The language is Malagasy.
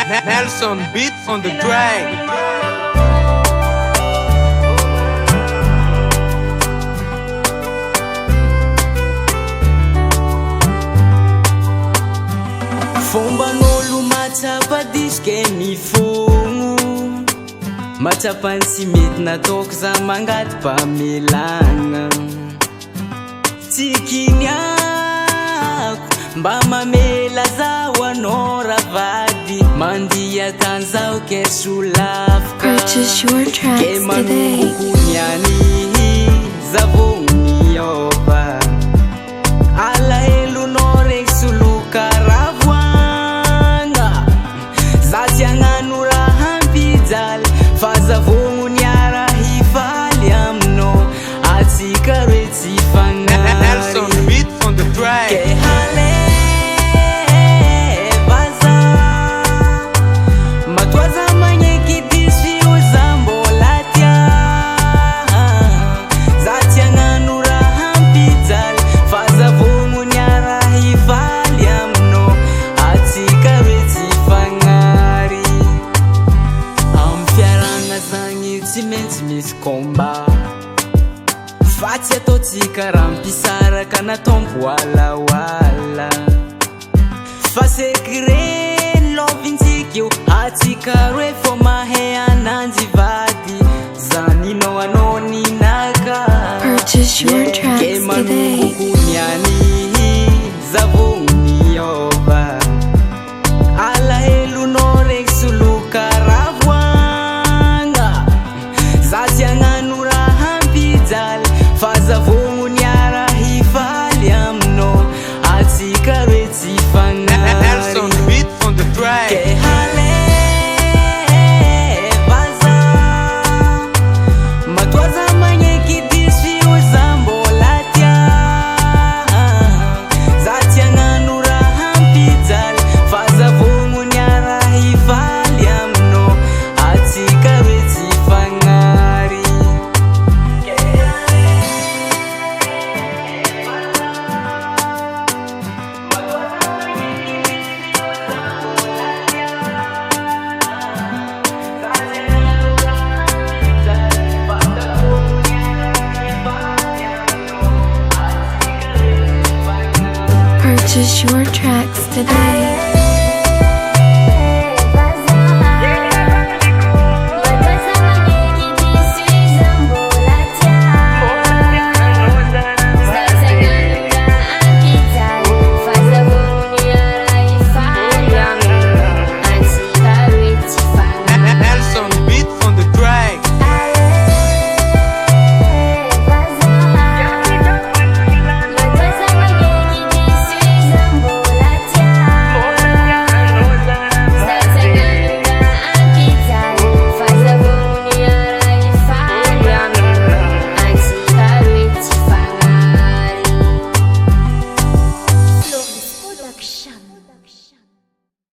Nelson beat on the track. Fomban'olo matsapa diske mifogno, matsapa ny tsy mety nataoko za mangady mpamelagna. Tsy kiniako mba mamela zaho anao ravady, mandia tany zaho ke solafika. Purchase your tracks Ke today. manomoko niany zavogno miova, alahelonao reky soloka ravoagna. Za tsy hagnano raha ampijaly fa zavogno niara hifaly aminao, atsika roe tsy Nelson fagnary. beat on the track. Ke haleva za matoa za magneky diso io za mbola tia. Za tsy hagnano raha ampijaly fa zavogno niara hifaly aminao, atsika roe tsy fagnary. Amy fiaragna zagny tsy maintsy misy combat, fa tsy ataotsika raha mpisaraka natombo alaoala. Fa sekre lovintsika io atsika roe fô mahay ananjy vady, zaninao anao ninaka. Purchase your Ke tracks today. manomoko niany zavogno miova, alahelonao reky soloka ravoagna. Za tsy hagnano raha ampijaly fa zavogno niara hifaly aminao, atsika roe tsy Nelson fagnary. beat on the track. Ke haleva za matoa za magneky diso io za mbola tia. Za tsy hagnano raha ampijaly fa zavogno niara hifaly aminao, atsika roe tsy fagnary. Purchase your tracks today.